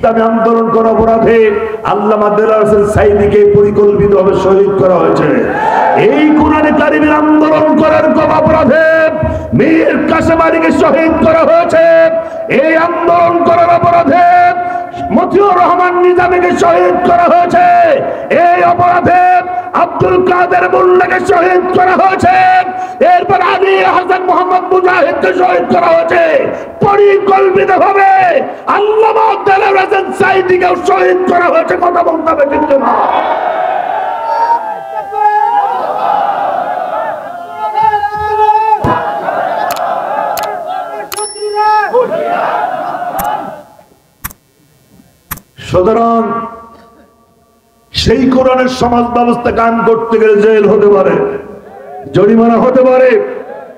ইসলামী আন্দোলন করা অপরাধে আল্লামা দেলাওয়ার হোসেন সাঈদীকে পরিকল্পিতভাবে শহীদ করা হয়েছে। এই কোরআনে কারিমের আন্দোলন করার অপরাধে মীর কাসেম আলীকে শহীদ করা হয়েছে। এই আন্দোলন করার অপরাধে মতিউর রহমান নিজামীকে শহীদ করা হয়েছে। এই অপরাধে আব্দুল কাদের মোল্লাকে শহীদ করা হয়েছে। এরপর আলী হাসান মোহাম্মদ মুজাহিদকে শহীদ করা হয়েছে। পরিকল্পিতভাবে আল্লামা দেলাওয়ার হোসেন সাঈদীকেও শহীদ করা হয়েছে। কথা বলতে হবে ঠিক না? সুতরাং সেই কোরআনের সমাজ ব্যবস্থা কায়েম করতে গেলে জেল হতে পারে, জরিমানা হতে পারে,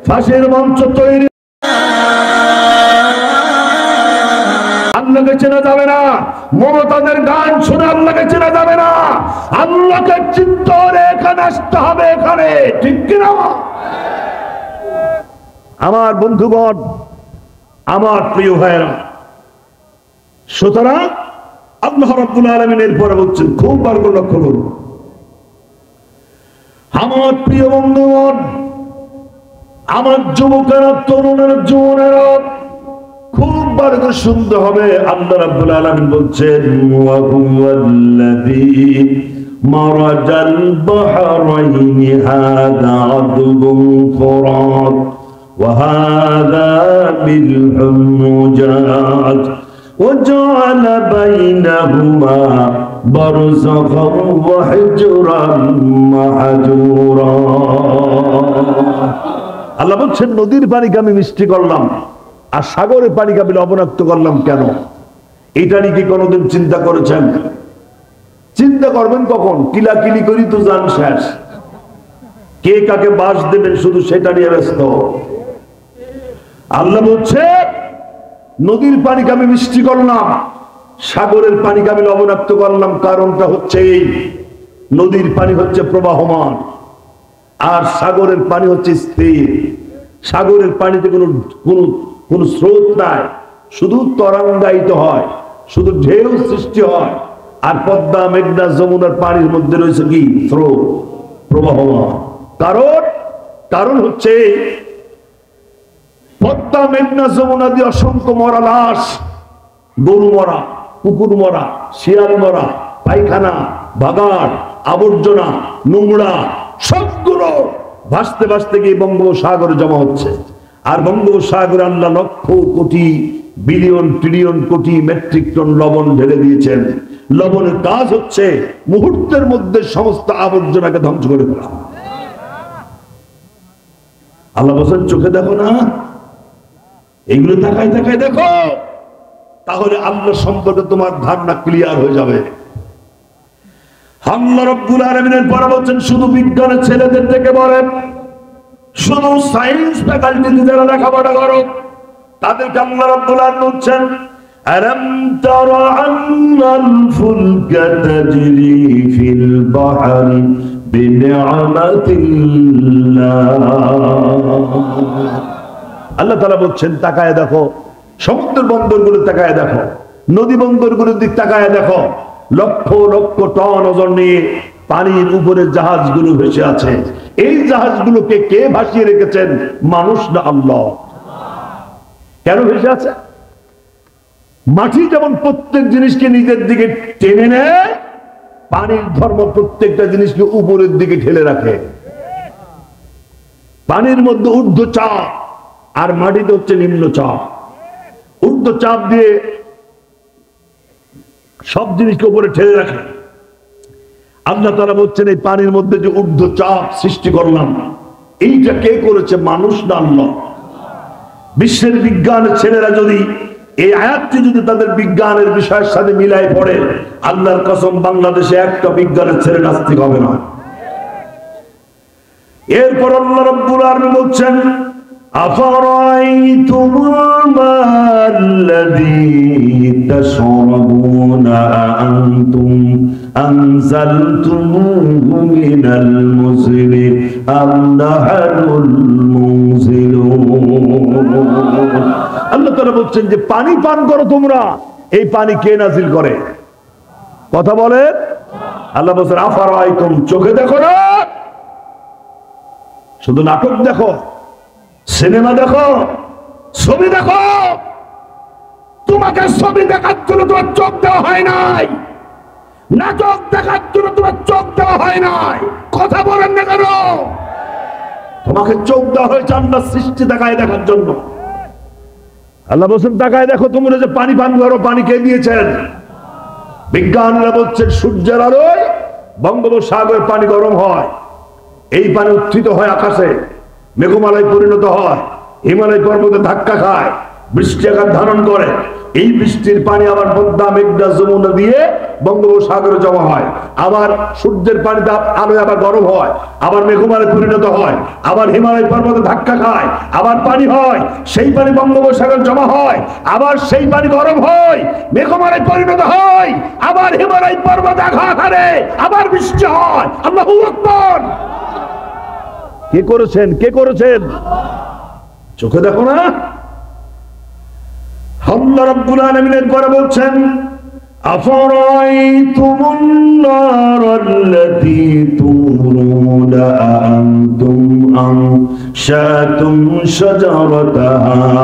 ফাঁসির মঞ্চ তৈরি। আল্লাহকে চেনা যাবে না, মমতাদের গান শুনে আল্লাহকে চেনা যাবে না। আল্লাহকে চিনতে হলে এখানে আসতে হবে, এখানে, ঠিক কিনা? আমার বন্ধুগণ, আমার প্রিয় ভাইয়েরা, সুতরাং আল্লাহ রাব্বুল আলামিন এরপরে বলছেন, খুব বার করে লক্ষ্য করুন আমার প্রিয় বন্ধুগণ, আমার যুবকেরা, তরুণেরা, যুবনেরা, খুব বার করে শুনতে হবে। আল্লাহ রাব্বুল আলামিন বলছেন, ওয়া হুয়াল্লাযী মারাজাল বাহরাইনি হাযা আযবুন ফুরাত ওয়া হাযা মিলহুন মুজাজ وجعل بينهما برزخا وحجرا محجورا। আল্লাহ বলছেন, নদীর পানিকে আমি মিষ্টি করলাম আর সাগরের পানিকে আমি লবণাক্ত করলাম কেন? এটা নিয়ে কি কোনোদিন চিন্তা করেছেন? চিন্তা করবেন কখন? কিলাকিলি করি তো জান শেষ। কে কাকে বাস দেবেন শুধু সেটা নিয়ে ব্যস্ত। আল্লাহ বলছে, নদীর পানিকে আমি মিষ্টি করলাম, সাগরের পানিকে আমি লবণাক্ত করলাম। কারণটা হচ্ছে এই, নদীর পানি হচ্ছে প্রবাহমান আর সাগরের পানি হচ্ছে স্থির। সাগরের পানিতে কোনো স্রোত নাই, শুধু তরঙ্গায়িত হয়, শুধু ঢেউ সৃষ্টি হয়। আর পদ্মা, মেঘনা, যমুনার পানির মধ্যে রয়েছে কি? স্রোত, প্রবাহমান। কারণ হচ্ছে পদ্মা, মেঘনা, যমুনা দিয়ে অসংখ্য মরা লাশ, গরু মরা, কুকুর মরা, শিয়াল মরা, পায়খানা, বাগান, আবর্জনা, নোংরা সবগুলো ভাসতে ভাসতে গিয়ে বঙ্গোপসাগরে জমা হচ্ছে। আর বঙ্গোপসাগরে আল্লাহ লক্ষ কোটি, বিলিয়ন, ট্রিলিয়ন কোটি মেট্রিক টন লবণ ঢেলে দিয়েছেন। লবণের কাজ হচ্ছে মুহূর্তের মধ্যে সমস্ত আবর্জনাকে ধ্বংস করে ফেলা। আল্লাহ বলেন, চোখে দেখো না, এগুলো তাকায় তাকায় দেখো, তাহলে আল্লাহ সম্পর্কে তোমার ধারণা ক্লিয়ার হয়ে যাবে। আল্লাহ রাব্বুল আলামিনের পরে বলছেন, শুধু বিজ্ঞানের ছেলেদের থেকে বলেন, শুধু সায়েন্স ফ্যাকাল্টিতে যারা লেখাপড়া করো তাদেরকে আল্লাহ রাব্বুল আলামিন বলছেন, আলাম তারা আন্নাল ফুলকা তাজরি ফিল বাহরি বিনি'মাতিল্লাহ। আল্লাহ তাআলা বলছেন, তাকায় দেখো, সমুদ্র বন্দরগুলো তাকায় দেখো, নদী বন্দরগুলোর দিক তাকায় দেখো, লক্ষ লক্ষ টন ওজন নিয়ে পানির উপরে জাহাজগুলো ভেসে আছে। এই জাহাজগুলোকে কে ভাসিয়ে রেখেছেন? মানুষ না আল্লাহ। কেন ভেসে আছে? মাটি যেমন প্রত্যেক জিনিসকে নিজের দিকে টেনে নেয়, পানির ধর্ম প্রত্যেকটা জিনিসকে উপরের দিকে ঠেলে রাখে। পানির মধ্যে ঊর্ধ্ব চাপ আর মাটিতে হচ্ছে নিম্ন চাপ। ঊর্ধ্ব চাপ দিয়ে সব জিনিসকে উপরে ঠেলে রাখে। আল্লাহ তাআলা বলছেন, এই পানির মধ্যে যে ঊর্ধ্ব চাপ সৃষ্টি করলাম, এইটা কে করেছে? মানুষ না আল্লাহ। বিশ্বের বিজ্ঞানের ছেলেরা যদি এই আয়াতটি যদি তাদের বিজ্ঞানের বিষয়ের সাথে মিলাই পড়ে, আল্লাহর কসম বাংলাদেশে একটা বিজ্ঞানের ছেলে নাস্তিক হবে না। এরপর আল্লাহ রাব্বুল আলামিন বলছেন, আফারাইতুমুল মাল্লাযী তাশরাবুনা আনতুম আনজালতুমুহু মিনাল মুজনি আম নাহনুল মুনজিলুন। আল্লাহ তাআলা বলছেন যে পানি পান করো তোমরা, এই পানি কে নাজিল করে? কথা বলে। আল্লাহ বলছেন আফারাইতুম, চোখে দেখো না, শুধু নাটক দেখো, সিনেমা দেখো, ছবি দেখো। তোমাকে ছবি দেখার জন্য তোমার চোখ দেওয়া হয় নাই, নাটক দেখার জন্য তোমার চোখ দেওয়া হয় নাই। কথা বলেন না কেন? তোমাকে চোখ দেওয়া হয়েছে আল্লাহর সৃষ্টি দেখায় দেখার জন্য। আল্লাহ বলছেন তাকায় দেখো, তোমরা যে পানি পান করো, পানি কে দিয়েছেন? বিজ্ঞানীরা বলছেন সূর্যের আলোয় বঙ্গোপসাগরের পানি গরম হয়, এই পানি উত্থিত হয় আকাশে, মেঘমালায় পরিণত হয়, হিমালয় পর্বতে ধাক্কা খায়, বৃষ্টি আকার ধারণ করে। এই বৃষ্টির পানি আবার পদ্মা, মেঘনা, যমুনা দিয়ে বঙ্গোপসাগরে জমা হয়। আবার সূর্যের পানিতে আলোয় আবার গরম হয়, আবার মেঘমালায় পরিণত হয়, আবার হিমালয় পর্বতে ধাক্কা খায়, আবার পানি হয়, সেই পানি বঙ্গোপসাগরে জমা হয়, আবার সেই পানি গরম হয়, মেঘমালায় পরিণত হয়, আবার হিমালয় পর্বতে আঘাত হারে, আবার বৃষ্টি হয়। আল্লাহু আকবার। কে করেছেন? কে করেছেন? চোখে দেখো না? আল্লাহ রাব্বুল আলামিনের পরে বলছেন আফরাইতুমুন নারাল্লাতী তুরুনা আনতুম আনশাতুম শাজারাতাহা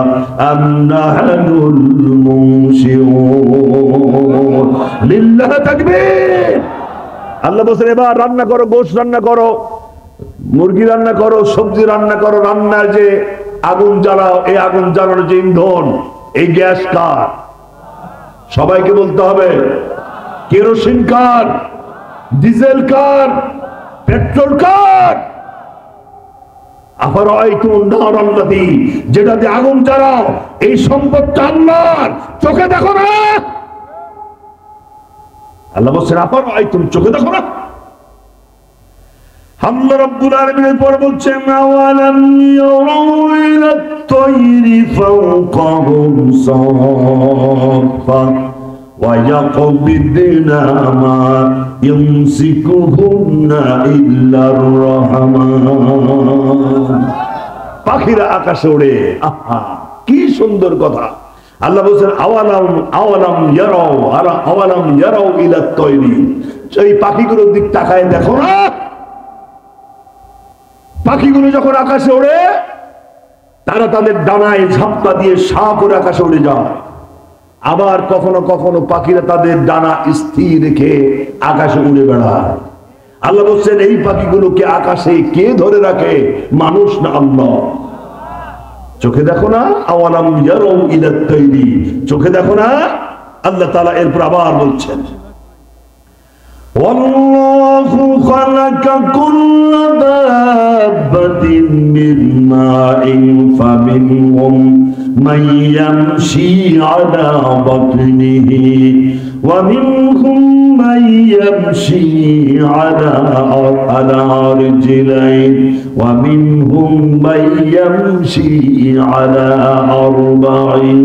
আম নাহনুল মুনশিউন। লিল্লাহি তাকবীর। আল্লাহ বলেন এবার রান্না করো, গোশত রান্না করো, মুরগি রান্না করো, সবজি রান্না করো। রান্নার যে আগুন জ্বালাও, এই আগুন জ্বালানোর যে ইন্ধন, এই গ্যাস কার? সবাইকে বলতে হবে। কেরোসিন কার? ডিজেল কার? পেট্রোল কার? আফরাইতুমুন নারাল্লাতী, যেটা দিয়ে আগুন জ্বালাও, এই সম্পদটা আল্লাহর। চোখে দেখো না? আল্লাহ বলছেন আফরাইতুম, চোখে দেখো না? আল্লাহ রাব্বুল আলামিনের পর বলছেন আওয়ালাম ইয়ারাউ ইলাত তায়রি ফাওকাহুম সাফা ওয়া ইয়াকবিদনা মা ইউমসিকুহুন্না ইল্লার রহমান। পাখিরা আকাশে ওড়ে, আহা কি সুন্দর কথা। আল্লাহ বলছেন আওয়ালাম ইয়ারাউ ইলাত তায়রি, এই পাখিগুলোর দিক তাকায় দেখো না? পাখিগুলো যখন আকাশে ওড়ে, তারা তাদের ডানায় ঝাপটা দিয়ে সা করে আকাশে উড়ে যায়। আবার কখনো কখনো পাখিরা তাদের ডানা স্থির রেখে আকাশে উড়ে বেড়ায়। আল্লাহ বলছেন এই পাখিগুলোকে আকাশে কে ধরে রাখে? মানুষ না আল্লাহ। চোখে দেখো না? আওয়ালাম ইয়ারাউ ইলাত তায়রি, চোখে দেখো না? আল্লাহ তাআলা এরপর আবার বলছেন ওয়াল্লাহু খালাকা কুল্লা দাব্বাতিন মিন মাইন ফামিনহুম মান ইয়ামশি আলা বাতনিহি ওয়া মিনহুম মান ইয়ামশি আলা রিজলাইন ওয়া মিনহুম মান ইয়ামশি আলা আরবাইন।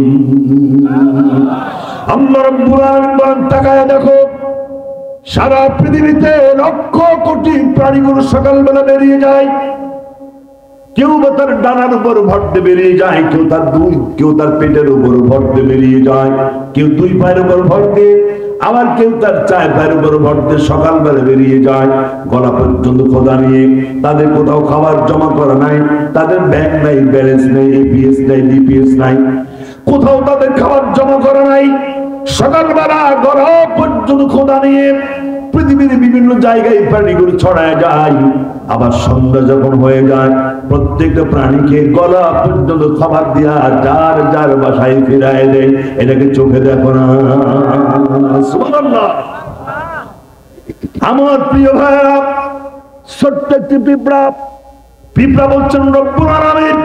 আল্লাহ রাব্বুল আলামিন তাকায় দেখো, সারা পৃথিবীতে লক্ষ কোটি প্রাণীগুলো সকালবেলা বেরিয়ে যায়। কেউ বা তার ডানার উপর ভরতে বেরিয়ে যায়, কেউ তার পেটের উপর ভরতে বেরিয়ে যায়, কেউ দুই পায়ের উপর ভরতে, আবার কেউ তার চার পায়ের উপর ভরতে সকালবেলা বেরিয়ে যায়। গলা পর্যন্ত খোদা নিয়ে, তাদের কোথাও খাবার জমা করা নাই, তাদের ব্যাংক নাই, ব্যালেন্স নেই, এপিএস নাই, ডিপিএস নাই, কোথাও তাদের খাবার জমা করা নাই। সকালবেলা গলা পর্যন্ত খোদা নিয়ে পৃথিবীর বিভিন্ন জায়গায় প্রাণীগুলো ছড়ায় যায়। আবার সন্ধ্যা যখন হয়ে যায়, প্রত্যেকটা প্রাণীকে গলা পর্যন্ত খাবার দিয়া যার যার বাসায় ফিরায় দেয়। এটাকে চোখে দেখো না? সুবহানাল্লাহ। আমার প্রিয় ভাইরা, ছোট্ট একটি পিঁপড়া বলছেন রব্বুল আলামিন,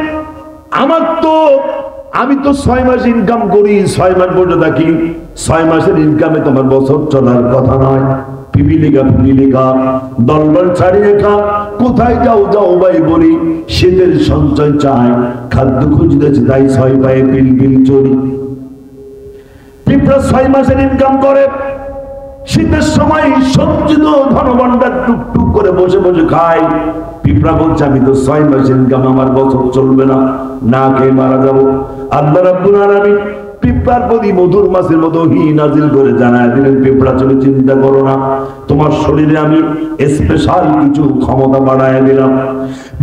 আমি তো 6 মাস ইনকাম করি, 6 মাস বসে থাকি, 6 মাসের ইনকামে তোমার বছর চলার কথা নয়। পিপিলিকা দলবল ছাড়িয়ে খা, কোথায় যাও ভাই বলি, শীতের সঞ্চয় চায়, খাদ্য খুঁজতেছে, তাই 6 পায়ে পিলপিল চড়ি। পিঁপড়া 6 মাসের ইনকাম করে, শীতের সময় সঞ্চিত ধনভাণ্ডার টুকটুক করে বসে বসে খায়। পিঁপড়া বলছে আমি তো 6 মাস ইনকাম, আমার বছর চলবে না, না খেয়ে মারা যাবো। আল্লাহ রাব্বুল আলামিন পিঁপড়ার প্রতি মধুর মাছের মতো ওহী নাজিল করে জানায় দিলেন, পিঁপড়া তুমি চিন্তা করো না, তোমার শরীরে আমি স্পেশাল কিছু ক্ষমতা বাড়ায় দিলাম।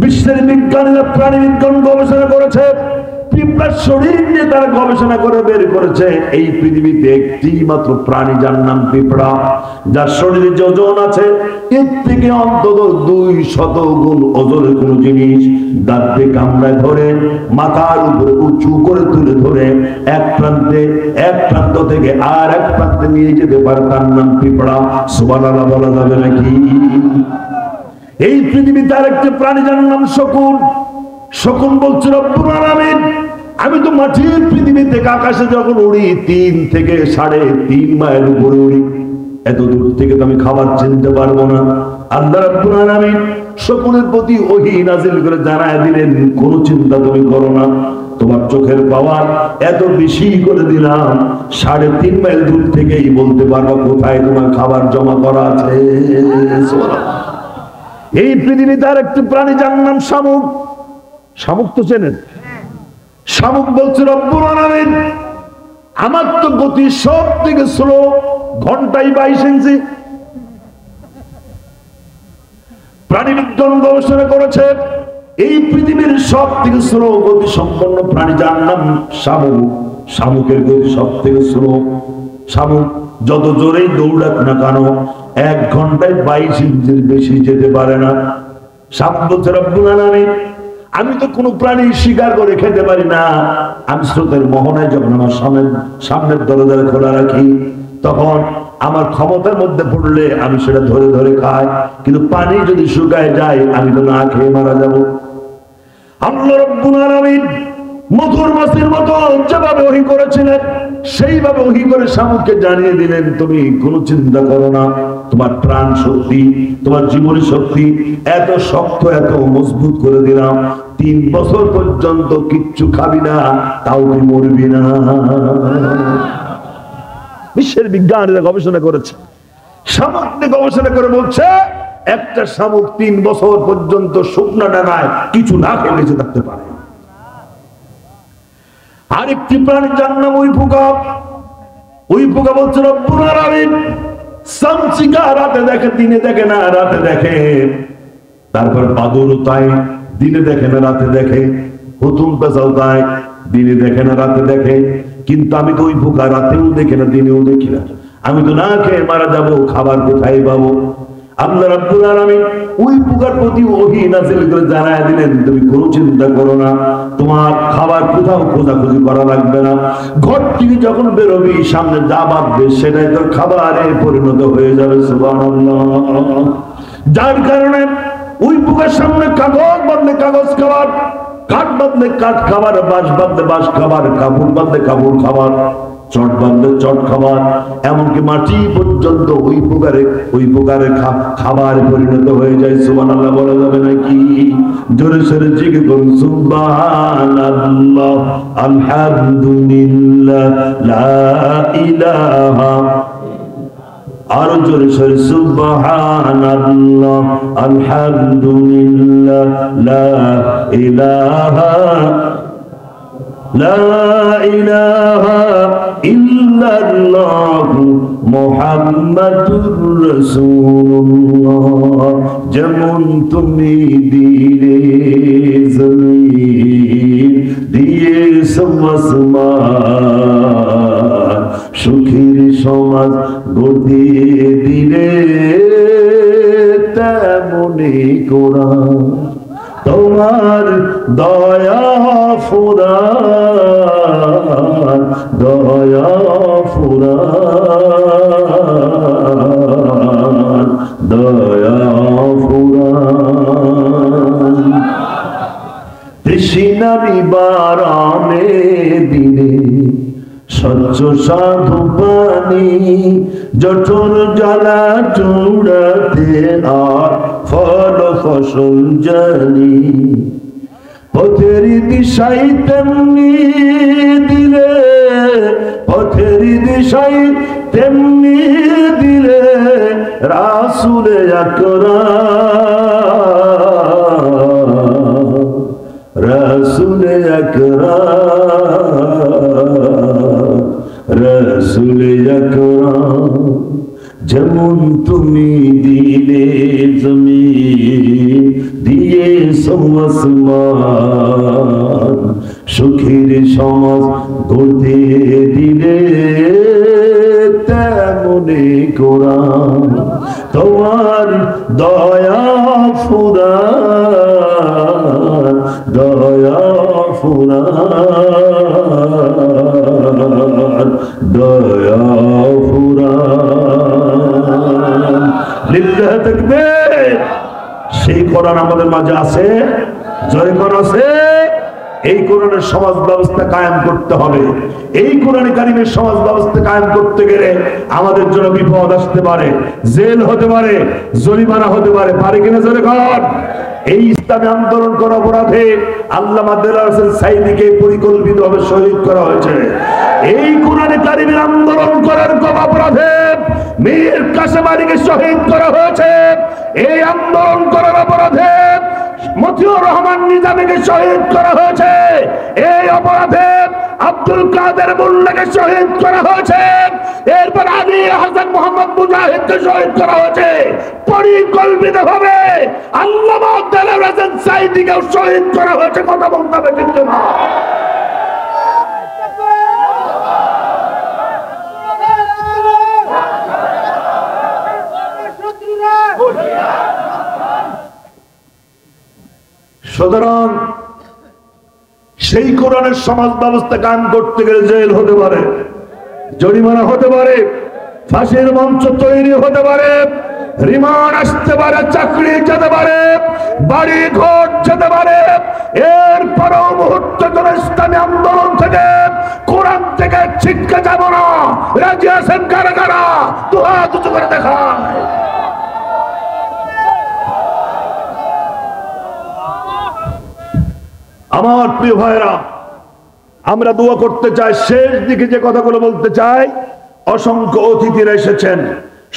বিশ্বের বিজ্ঞানীরা প্রাণী বিজ্ঞান গবেষণা করেছে, পিঁপড়ার শরীর নিয়ে তারা গবেষণা করে বের করেছে এই পৃথিবীতে একটি মাত্র প্রাণী যার নাম পিঁপড়া, যার শরীরে যে ওজন আছে এর থেকে অন্তত 200 গুণ ওজনের কোন জিনিস দাঁত দিয়ে কামড়ায় ধরে মাথার উপরে উঁচু করে তুলে ধরে এক প্রান্ত থেকে আর এক প্রান্তে নিয়ে যেতে পারে, তার নাম পিঁপড়া। সুবহানাল্লাহ বলা যাবে নাকি? এই পৃথিবীতে আরেকটি প্রাণী যার নাম শকুন। শকুন বলছে রব্বুল আলামিন, আমি তো মাটির পৃথিবী থেকে আকাশে যখন উড়ি 3 থেকে 3.5 মাইল উপরে উড়ি, এত দূর থেকে তো আমি খাবার চিনতে পারবো না। আল্লাহ রাব্বুল আলামিন শকুনের প্রতি ওহী নাজিল করে জানায় দিলেন, কোনো চিন্তা তুমি করো না, তোমার চোখের পাওয়ার এত বেশি করে দিলাম 3.5 মাইল দূর থেকেই বলতে পারবো কোথায় তোমার খাবার জমা করা আছে। এই পৃথিবীতে আর একটি প্রাণী যার নাম শামুক। শামুক তো চেনেন? শামুক বলছে রব্বুল আলামিন, আমার তো গতি সব থেকে স্লো, ঘন্টায় 22 ইঞ্চি। প্রাণী বিজ্ঞান গবেষণা করেছে এই পৃথিবীর সব থেকে স্লো গতি সম্পন্ন প্রাণী যার নাম শামুক। শামুকের গতি সব থেকে স্লো। শামুক যত জোরেই দৌড়াক না কেন 1 ঘন্টায় 22 ইঞ্চির বেশি যেতে পারে না। শামুক বলছে রব্বুল আলামিন, আমি তো কোনো প্রাণী শিকার করে খেতে পারি না, আমি স্রোতের মোহনায় যখন আমার সামনের দরজা খোলা রাখি তখন আমার ক্ষমতার মধ্যে পড়লে আমি সেটা ধরে ধরে খাই, কিন্তু পানি যদি শুকায় যায় আমি তো না খেয়ে মারা যাব। আল্লাহ রাব্বুল আলামিন মধুর মাছের মতো যেভাবে ওহী করেছিলেন সেইভাবে ওহী করে শামুককে জানিয়ে দিলেন, তুমি কোনো চিন্তা করো না, তোমার প্রাণ শক্তি, তোমার জীবনী শক্তি এত শক্ত এত মজবুত করে দিলাম, 3 বছর পর্যন্ত কিচ্ছু খাবি না, তাও তুই মরবি না। বিশ্বের বিজ্ঞানীরা গবেষণা করেছে, শামুক নিয়ে গবেষণা করে বলছে একটা শামুক 3 বছর পর্যন্ত শুকনো ডাঙায় কিছু না খেয়ে বেঁচে থাকতে পারে। আরেকটি প্রাণী যার নাম ওই পোকা। ওই পোকা বলছে রব্বুল আলামিন, সামচিকা রাতে দেখে দিনে দেখে না, রাতে দেখে। তারপর বাদুড়ও তাই, দিনে দেখে না রাতে দেখে। হুতুম পেঁচাও তাই, দিনে দেখে না রাতে দেখে। কিন্তু আমি তো ওই পোকা রাতেও দেখি না দিনেও দেখি না, আমি তো না খেয়ে মারা যাবো, খাবার কোথায় পাবো? আল্লাহ রাব্বুল আলামিন ওই পোকার প্রতি ওহী নাযিল করে জানায় দিলেন, তুমি কোনো চিন্তা করো না, তোমার খাবার কোথাও খোঁজাখুঁজি করা লাগবে না, ঘর থেকে যখন বেরোবি সামনে যা বাঁধবে সেটাই তোর খাবারে পরিণত হয়ে যাবে। সুবহানাল্লাহ। যার কারণে ওই পোকার সামনে কাগজ বাঁধলে কাগজ খাবার, কাঠ বাঁধলে কাঠ খাবার, বাঁশ বাঁধলে বাঁশ খাবার, কাপড় বাঁধলে কাপড় খাবার, চট বাঁধলে চট খাবার, এমনকি মাটি পর্যন্ত ওই প্রকারে খাবার পরিণত হয়ে যায়। সুবহানাল্লাহ বলা যাবে নাকি? জোরে সোরে জিকির করুন, সুবহানাল্লাহ, আলহামদুলিল্লাহ, লা ইলাহা, আরো জোরে সোরে সুবহানাল্লাহ, আলহামদুলিল্লাহ, লা ইলাহা, লা ইলাহা ইল্লাল্লাহু মুহাম্মাদুর রাসূলুল্লাহ। যেমন তুমি দিলে জমিন দিয়েছ আসমান, সুখের সমাজ গড়িয়ে দিলে তেমনি কোরআন তোমার দয়া ফুরান, দয়া ফুরান, দয়া ফুরান। তৃষ্ণা নিবারণে দিনে স্বচ্ছ সাধু পানি, জঠর জ্বালা চূড়াতে আর ফল ফসল জানি, পথের দিশাই তেমনি দিলে, পথের দিশাই তেমনি দিলে রাসূলে আকরাম, রাসূলে আকরাম। যেমন তুমি দিলে জমিন দিয়েছ আসমান, সুখের সমাজ গড়তে দিলে তেমনি কোরআন। তোমার দয়া ফুরান, দয়া ফুরান, দয়া ফুরান। লিল্লাহ তাকবীর। সেই কোরআন আমাদের মাঝে আছে, জয় কোরআন আছে। এই কোরআনের সমাজ ব্যবস্থা কায়েম করতে হবে। এই কোরআনে কারিমের সমাজ ব্যবস্থা কায়েম করতে গেলে আমাদের জন্য বিপদ আসতে পারে, জেল হতে পারে, জরিমানা হতে পারে, পারে কিনা জোরে কর। এই ইসলামী আন্দোলন করার অপরাধে আল্লামা দেলোয়ার হোসেন সাঈদীকে পরিকল্পিতভাবে শহীদ করা হয়েছে। এই কোরআনে কারিমের আন্দোলন করার অপরাধে মীর কাসেম আলীকে শহীদ করা হয়েছে। এই আন্দোলন করার অপরাধে মতিউর রহমান নিজামীকে শহীদ করা হয়েছে। এই অপরাধে আব্দুল কাদের মোল্লাকে শহীদ করা হয়েছে। এরপর আলী হাসান মোহাম্মদ মুজাহিদকে শহীদ করা হয়েছে। পরিকল্পিতভাবে আল্লামা দেলোয়ার হোসেন সাঈদীকেও শহীদ করা হয়েছে। কথা বলতে হবে ঠিক না? সুতরাং সেই কোরআনের সমাজ ব্যবস্থা কায়েম করতে গেলে জেল হতে পারে, জরিমানা হতে পারে, ফাঁসির মঞ্চ তৈরি হতে পারে, রিমান্ড আসতে পারে, চাকরি যেতে পারে, বাড়ি ঘর যেতে পারে। এরপরও মুহূর্ত করে ইসলামী আন্দোলন থেকে, কোরআন থেকে ছিটকে যাব না। রাজি আছেন কারা কারা? দু হাত উঁচু করে দেখায়। আমার প্রিয় ভাইরা, আমরা দোয়া করতে চাই। শেষ দিকে যে কথাগুলো বলতে চাই, অসংখ্য অতিথিরা এসেছেন,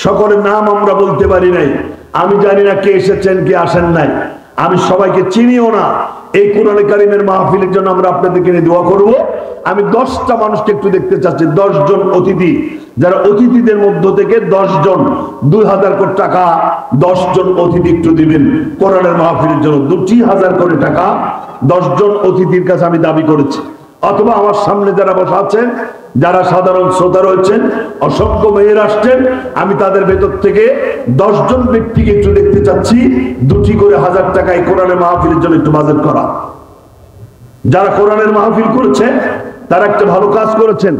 সকলের নাম আমরা বলতে পারি নাই। আমি জানি না কে এসেছেন কে আসেন নাই, আমি সবাইকে চিনিও না। এই কোরআনে কারিমের মাহফিলের জন্য আমরা আপনাদেরকে নিয়ে দোয়া করব। আমি 10টা মানুষকে একটু দেখতে চাচ্ছি, 10 জন অতিথি, যারা অতিথিদের মধ্য থেকে 10 জন 2000 কোটি টাকা 10 জন অতিথি একটু দিবেন কোরআনের মাহফিলের জন্য। 2000 কোটি টাকা 10 জন অতিথির কাছে আমি দাবি করেছি। অথবা আমার সামনে যারা বসা আছেন, যারা সাধারণ শ্রোতা রয়েছেন, অসংখ্য মেয়ের আসছেন, আমি তাদের ভেতর থেকে 10 জন ব্যক্তিকে একটু দেখতে চাচ্ছি 2টি করে 1000 টাকা এই কোরআনের মাহফিলের জন্য একটু বাজেট করা। যারা কোরআনের মাহফিল করেছে তারা একটা ভালো কাজ করেছেন।